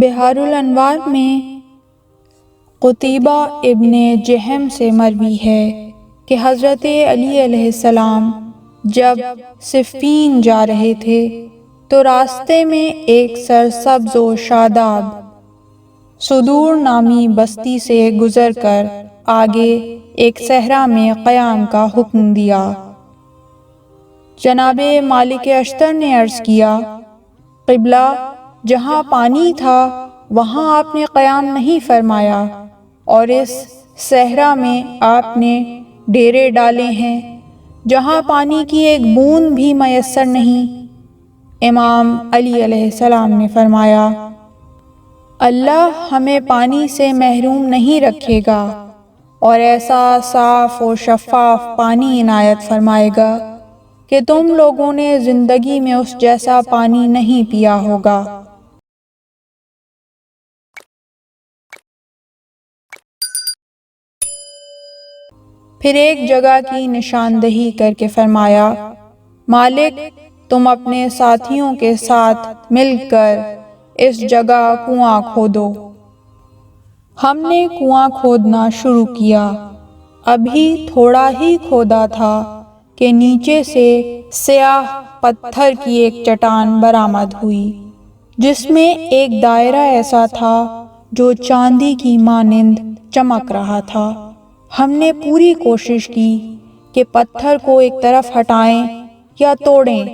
بحار الانوار میں قتیبہ ابن جہم سے مروی ہے کہ حضرت علی علیہ السلام جب صفین جا رہے تھے تو راستے میں ایک سرسبز و شاداب صدور نامی بستی سے گزر کر آگے ایک صحرا میں قیام کا حکم دیا۔ جناب مالک اشتر نے عرض کیا، قبلہ، جہاں پانی تھا وہاں آپ نے قیام نہیں فرمایا اور اس صحرا میں آپ نے ڈیرے ڈالے ہیں جہاں پانی کی ایک بوند بھی میسر نہیں۔ امام علی علیہ السلام نے فرمایا، اللہ ہمیں پانی سے محروم نہیں رکھے گا اور ایسا صاف و شفاف پانی عنایت فرمائے گا کہ تم لوگوں نے زندگی میں اس جیسا پانی نہیں پیا ہوگا۔ پھر ایک جگہ کی نشاندہی کر کے فرمایا، مالک، تم اپنے ساتھیوں کے ساتھ مل کر اس جگہ کنواں کھودو۔ ہم نے کنواں کھودنا شروع کیا۔ ابھی تھوڑا ہی کھودا تھا کہ نیچے سے سیاہ پتھر کی ایک چٹان برآمد ہوئی جس میں ایک دائرہ ایسا تھا جو چاندی کی مانند چمک رہا تھا۔ ہم نے پوری کوشش کی کہ پتھر کو ایک طرف ہٹائیں یا توڑیں،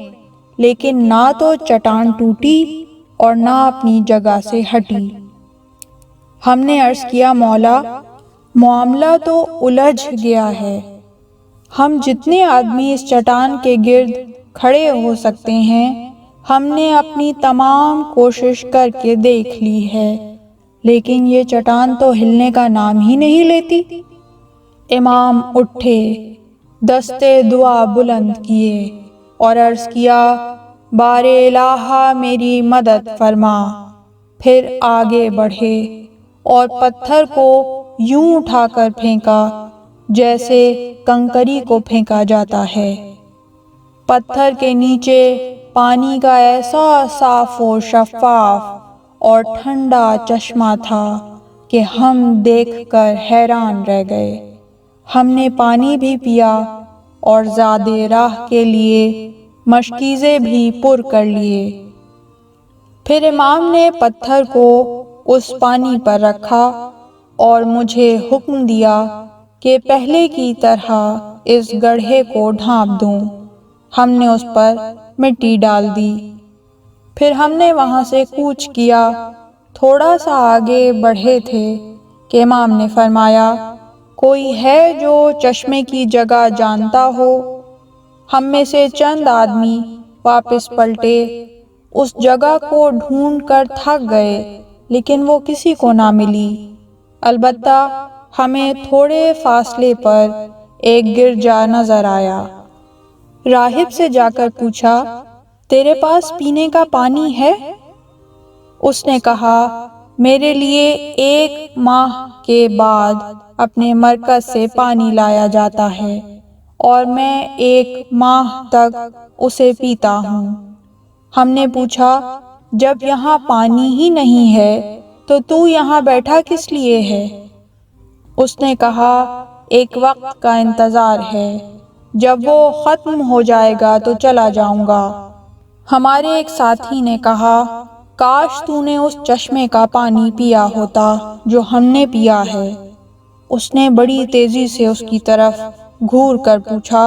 لیکن نہ تو چٹان ٹوٹی اور نہ اپنی جگہ سے ہٹی۔ ہم نے عرض کیا، مولا، معاملہ تو الجھ گیا ہے۔ ہم جتنے آدمی اس چٹان کے گرد کھڑے ہو سکتے ہیں ہم نے اپنی تمام کوشش کر کے دیکھ لی ہے، لیکن یہ چٹان تو ہلنے کا نام ہی نہیں لیتی۔ امام اٹھے، دستے دعا بلند کیے اور عرض کیا، بار الہ میری مدد فرما۔ پھر آگے بڑھے اور پتھر کو یوں اٹھا کر پھینکا جیسے کنکری کو پھینکا جاتا ہے۔ پتھر کے نیچے پانی کا ایسا صاف و شفاف اور ٹھنڈا چشمہ تھا کہ ہم دیکھ کر حیران رہ گئے۔ ہم نے پانی بھی پیا اور زادِ راہ کے لیے مشکیزیں بھی پر کر لیے۔ پھر امام نے پتھر کو اس پانی پر رکھا اور مجھے حکم دیا کہ پہلے کی طرح اس گڑھے کو ڈھانپ دوں۔ ہم نے اس پر مٹی ڈال دی۔ پھر ہم نے وہاں سے کوچ کیا۔ تھوڑا سا آگے بڑھے تھے کہ امام نے فرمایا، کوئی ہے جو چشمے کی جگہ جانتا ہو؟ ہم میں سے چند آدمی واپس پلٹے، اس جگہ کو ڈھونڈ کر تھک گئے لیکن وہ کسی کو نہ ملی۔ البتہ ہمیں تھوڑے فاصلے پر ایک گرجا نظر آیا۔ راہب سے جا کر پوچھا، تیرے پاس پینے کا پانی ہے؟ اس نے کہا، میرے لیے 1 ماہ کے بعد اپنے مرکز سے پانی لایا جاتا ہے اور میں 1 ماہ تک اسے پیتا ہوں۔ ہم نے پوچھا، جب یہاں پانی ہی نہیں ہے تو تو یہاں بیٹھا کس لیے ہے؟ اس نے کہا، ایک وقت کا انتظار ہے، جب وہ ختم ہو جائے گا تو چلا جاؤں گا۔ ہمارے ایک ساتھی نے کہا، کاش تو نے اس چشمے کا پانی پیا ہوتا جو ہم نے پیا ہے۔ اس نے بڑی تیزی سے اس کی طرف گھور کر پوچھا،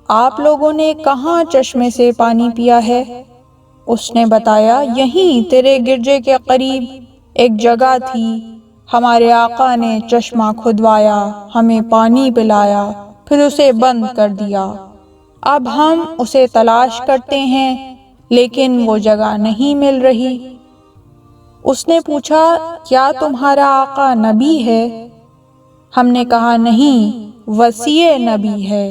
آپ لوگوں نے کہاں چشمے سے پانی پیا ہے؟ اس نے بتایا، یہیں تیرے گرجے کے قریب ایک جگہ تھی، ہمارے آقا نے چشمہ کھدوایا، ہمیں پانی پلایا، پھر اسے بند کر دیا۔ اب ہم اسے تلاش کرتے ہیں لیکن وہ جگہ نہیں مل رہی۔ اس نے پوچھا، کیا تمہارا آقا نبی ہے؟ ہم نے کہا، نہیں، وصی نبی ہے۔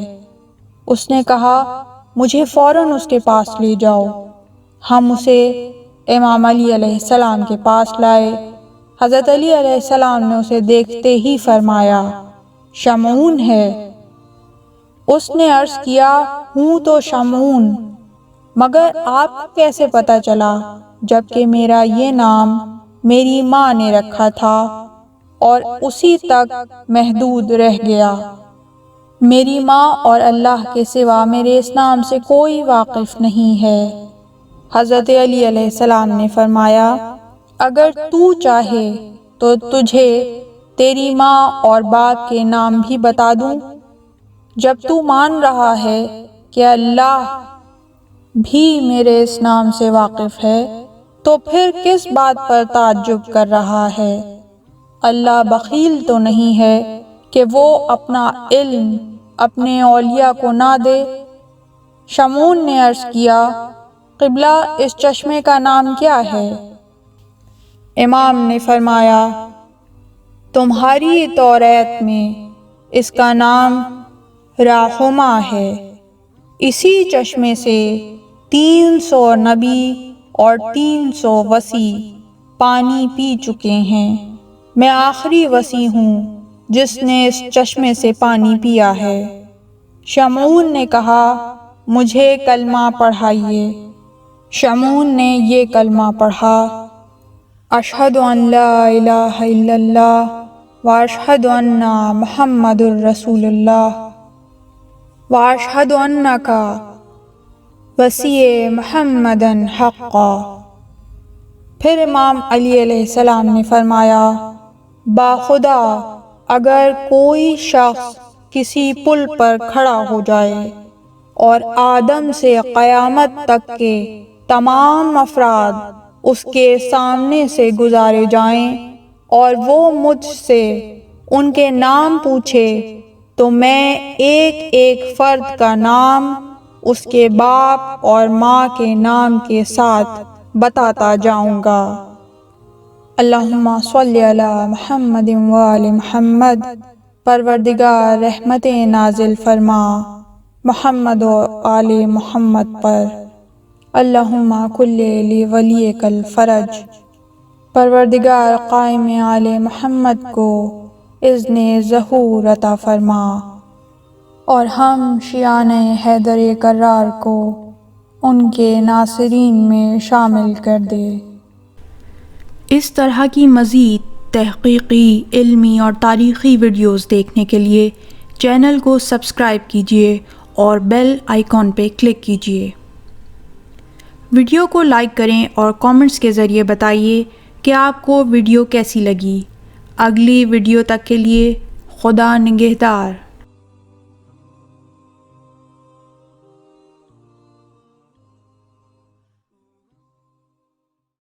اس نے کہا، مجھے فوراً اس کے پاس لے جاؤ۔ ہم اسے امام علی علیہ السلام کے پاس لائے۔ حضرت علی علیہ السلام نے اسے دیکھتے ہی فرمایا، شمعون ہے۔ اس نے عرض کیا، ہوں تو شمعون، مگر آپ کو کیسے پتہ چلا جبکہ میرا یہ نام میری ماں نے رکھا تھا اور اسی تک محدود رہ گیا۔ میری ماں اور اللہ کے سوا میرے اس نام سے کوئی واقف نہیں ہے۔ حضرت علی علیہ السلام نے فرمایا، اگر تو چاہے تو تجھے تیری ماں اور باپ کے نام بھی بتا دوں۔ جب تو مان رہا ہے کہ اللہ بھی میرے اس نام سے واقف ہے تو پھر کس بات پر تعجب کر رہا ہے؟ اللہ بخیل تو نہیں ہے کہ وہ اپنا علم اپنے اولیاء کو نہ دے۔ شمعون نے عرض کیا، قبلہ اس چشمے کا نام کیا ہے؟ امام نے فرمایا، تمہاری توریت میں اس کا نام راحمہ ہے۔ اسی چشمے سے 300 نبی اور 300 وصی پانی پی چکے ہیں۔ میں آخری وصی ہوں جس نے اس چشمے سے پانی پیا ہے۔ شمعون نے کہا، مجھے کلمہ پڑھائیے۔ شمعون نے یہ کلمہ پڑھا، اشہد ان لا الہ الا اللہ واشہد ان محمد الرسول اللہ واشہد انک وصی محمدا حقا۔ پھر امام علی علیہ السلام نے فرمایا، باخدا اگر کوئی شخص کسی پل پر کھڑا ہو جائے اور آدم سے قیامت تک کے تمام افراد اس کے سامنے سے گزارے جائیں اور وہ مجھ سے ان کے نام پوچھے تو میں ایک ایک فرد کا نام اس کے باپ اور ماں کے نام کے ساتھ بتاتا جاؤں گا۔ اللہم صلی علی محمد و آل محمد۔ پروردگار رحمتیں نازل فرما محمد و آل محمد پر۔ اللہم کل لی ولیک الفرج۔ پروردگار قائم آل محمد کو اذن ظہور عطا فرما اور ہم شیعان حیدر کرار کو ان کے ناصرین میں شامل کر دے۔ اس طرح کی مزید تحقیقی، علمی اور تاریخی ویڈیوز دیکھنے کے لیے چینل کو سبسکرائب کیجیے اور بیل آئیکن پہ کلک کیجیے۔ ویڈیو کو لائک کریں اور کامنٹس کے ذریعے بتائیے کہ آپ کو ویڈیو کیسی لگی۔ اگلی ویڈیو تک کے لیے خدا نگہدار۔